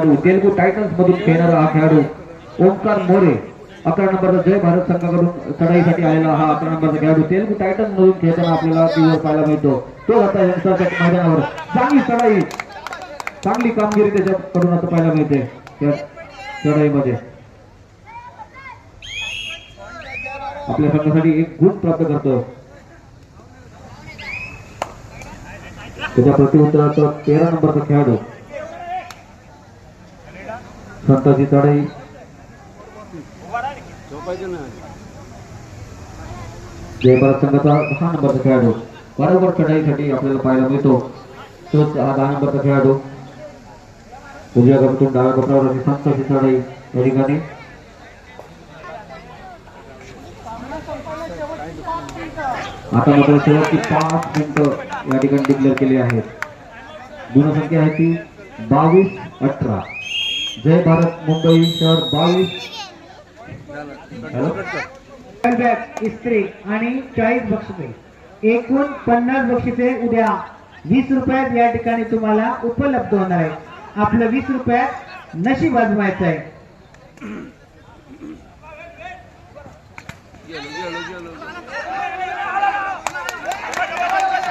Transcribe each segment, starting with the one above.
Telugu Titans मधून खेळणारा हा खेळाडू ओमकार मोरे 11 नंबरचा जय भारत संघाकडून चढाईसाठी आलेला हा 11 नंबरचा खेळाडू तेलुगू टायटन्स मधून खेळताना आपल्याला टीव्हीवर पाहायला मिळतो। तो आता यंगस्टरच्या मैदानावर चांगली चढाई चांगली कामगिरी त्याच्याकडून आता पाहायला मिळते त्या चढाईमध्ये आपल्या संघासाठी एक गुण प्राप्त करतो। त्याच्या प्रतिउत्तरार्थ 13 नंबरचा खेळाडू संताची चढाई जय भारत संघाचा 10 नंबरचा खेळाडू बरोबर चढाईसाठी आपल्याला पाहायला मिळतो। तोच हा 10 नंबरचा खेळाडू उजव्या कपटून डाव्या कपटावर संताची चढाई या ठिकाणी आता मात्र शेवटची 5 मिनिटं या ठिकाणी डिक्लेअर केली आहेत। गुणसंख्या आहे ती 22-18 जय भारत मुंबई शहर 22 इस्त्री आणि 40 बक्षिसे एकूण 50 बक्षिसे उद्या 20 रुपयात या ठिकाणी तुम्हाला उपलब्ध होणार आहे। आपलं 20 रुपयात नशीब आजमायचं आहे।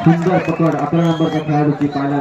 सुंदर पकड 11 नंबरच्या खेळाडूची पाहायला